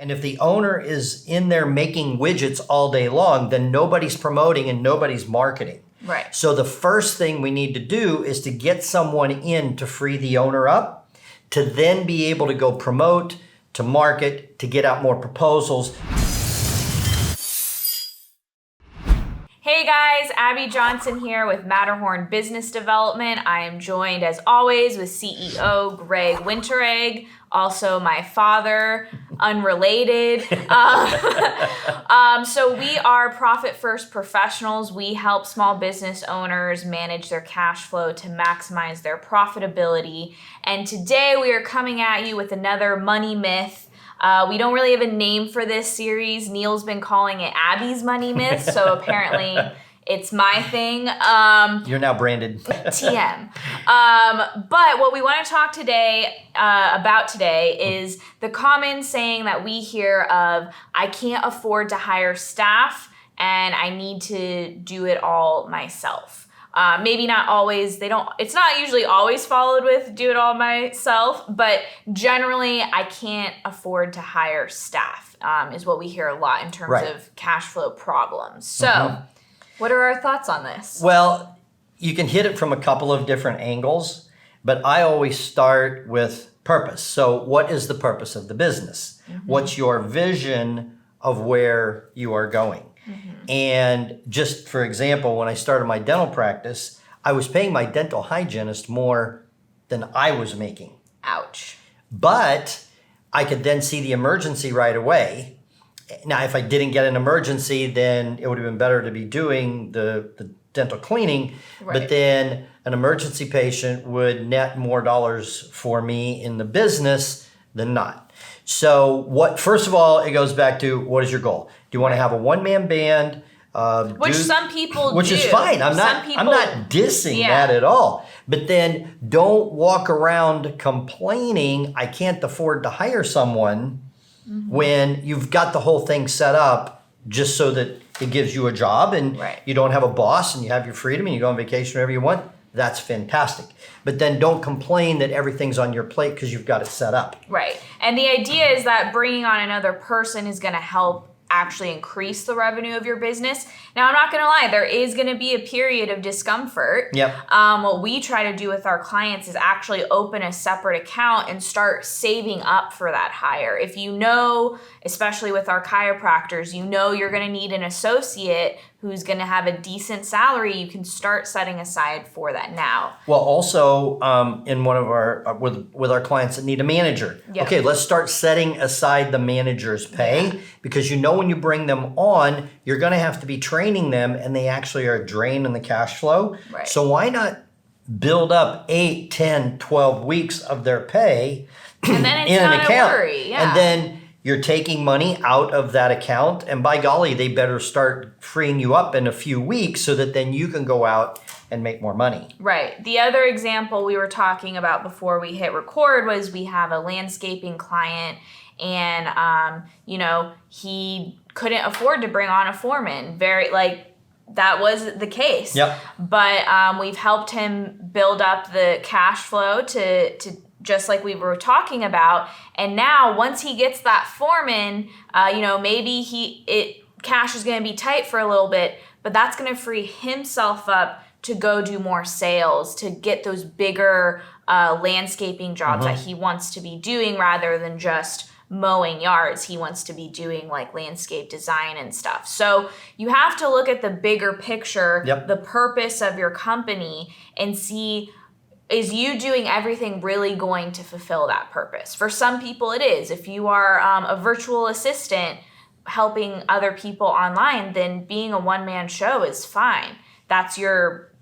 And if the owner is in there making widgets all day long, then nobody's promoting and nobody's marketing. Right. So the first thing we need to do is to get someone in to free the owner up, to then be able to go promote, to market, to get out more proposals. Hey guys, Abby Johnson here with Matterhorn Business Development. I am joined as always with CEO Greg Winteregg, also my father, unrelated. So we are Profit First Professionals. We help small business owners manage their cash flow to maximize their profitability. And today we are coming at you with another money myth. We don't really have a name for this series. Neil's been calling it Abby's Money Myth, so apparently it's my thing. You're now branded. TM. But what we want to talk about today is the common saying that we hear of, I can't afford to hire staff and I need to do it all myself. Maybe not always, it's not usually always followed with do it all myself, but generally I can't afford to hire staff, is what we hear a lot in terms of cash flow problems. So what are our thoughts on this? Well, you can hit it from a couple of different angles, but I always start with purpose. So what is the purpose of the business? What's your vision of where you are going? And just for example, when I started my dental practice, I was paying my dental hygienist more than I was making. Ouch. But I could then see the emergency right away. Now, if I didn't get an emergency, then it would have been better to be doing the dental cleaning. Right. But then an emergency patient would net more dollars for me in the business than not. So first of all, it goes back to what is your goal? Do you want to have a one-man band? Which some people which do. Is fine. I'm not dissing that at all. But then don't walk around complaining I can't afford to hire someone when you've got the whole thing set up just so that it gives you a job and you don't have a boss and you have your freedom and you go on vacation whenever you want. That's fantastic. But then don't complain that everything's on your plate because you've got it set up. Right. And the idea is that bringing on another person is going to help actually increase the revenue of your business. Now, I'm not going to lie, there is going to be a period of discomfort. Yep. What we try to do with our clients is actually open a separate account and start saving up for that hire. If you know, especially with our chiropractors, you know you're going to need an associate who's going to have a decent salary, you can start setting aside for that now. Well, also in one of our with our clients that need a manager. Yep. Okay, let's start setting aside the manager's pay because you know when you bring them on, you're going to have to be training them, and they actually are a drain in the cash flow. Right. So why not build up 8, 10, 12 weeks of their pay and then it's in not an account, a worry. Yeah. and then you're taking money out of that account, and by golly, they better start freeing you up in a few weeks so that then you can go out and make more money. Right. The other example we were talking about before we hit record was we have a landscaping client and, he couldn't afford to bring on a foreman. That was the case. Yep. But we've helped him build up the cash flow to just like we were talking about. And now once he gets that foreman, maybe cash is going to be tight for a little bit, but that's going to free himself up to go do more sales, to get those bigger landscaping jobs that he wants to be doing rather than just mowing yards. He wants to be doing like landscape design and stuff. So you have to look at the bigger picture, the purpose of your company, and see, is you doing everything really going to fulfill that purpose? For some people it is. If you are a virtual assistant helping other people online, then being a one-man show is fine. That's your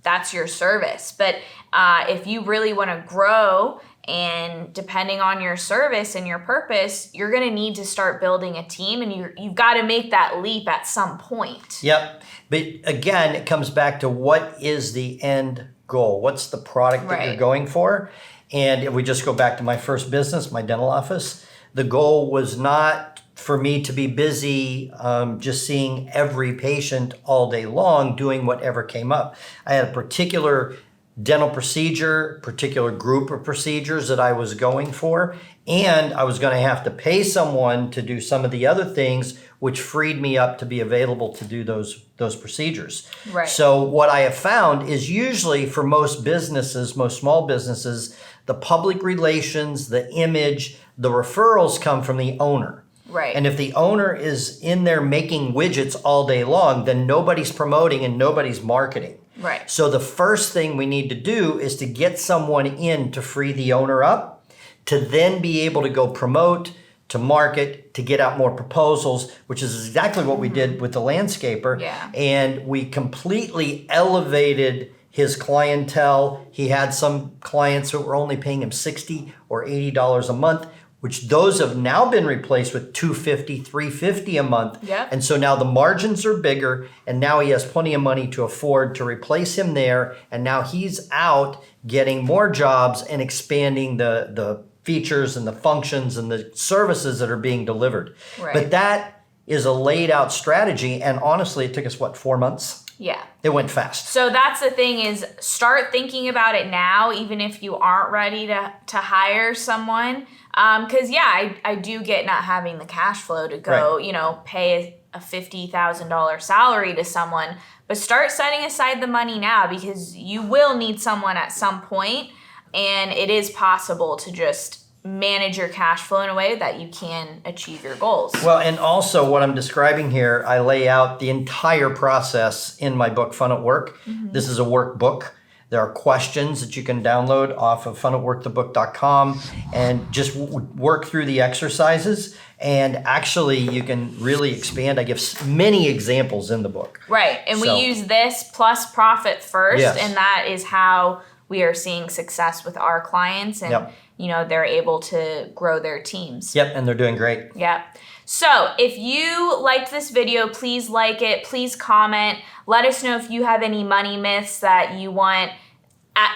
service. But if you really want to grow, and depending on your service and your purpose, you're going to need to start building a team, and you've got to make that leap at some point. Yep. But again, it comes back to what is the end goal? What's the product that you're going for? And if we just go back to my first business, my dental office, the goal was not for me to be busy just seeing every patient all day long doing whatever came up. I had a particular dental procedure, particular group of procedures that I was going for, and I was going to have to pay someone to do some of the other things, which freed me up to be available to do those procedures. Right. So what I have found is usually for most businesses, most small businesses, the public relations, the image, the referrals come from the owner. Right. And if the owner is in there making widgets all day long, then nobody's promoting and nobody's marketing. Right. So the first thing we need to do is to get someone in to free the owner up, to then be able to go promote, to market, to get out more proposals, which is exactly what we did with the landscaper. Yeah. And we completely elevated his clientele. He had some clients that were only paying him $60 or $80 a month, which those have now been replaced with $250, $350 a month. Yep. And so now the margins are bigger, and now he has plenty of money to afford to replace him there. And now he's out getting more jobs and expanding the features and the functions and the services that are being delivered. Right. But that is a laid out strategy. And honestly, it took us, 4 months? Yeah. It went fast. So that's the thing, is start thinking about it now, even if you aren't ready to hire someone. Because I do get not having the cash flow to go, Right. Pay a $50,000 salary to someone, but start setting aside the money now, because you will need someone at some point, and it is possible to just manage your cash flow in a way that you can achieve your goals. Well, and also what I'm describing here, I lay out the entire process in my book, Fun at Work. Mm-hmm. This is a workbook. There are questions that you can download off of funatworkthebook.com and just work through the exercises. And actually, you can really expand. I give many examples in the book. Right. And we use this plus profit first. Yes. And that is how we are seeing success with our clients. And, Yep. they're able to grow their teams. Yep. And they're doing great. Yep. So if you liked this video, please like it. Please comment. Let us know if you have any money myths that you want,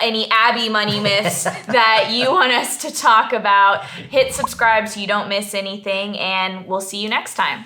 any Abby money myths that you want us to talk about. Hit subscribe so you don't miss anything, and we'll see you next time.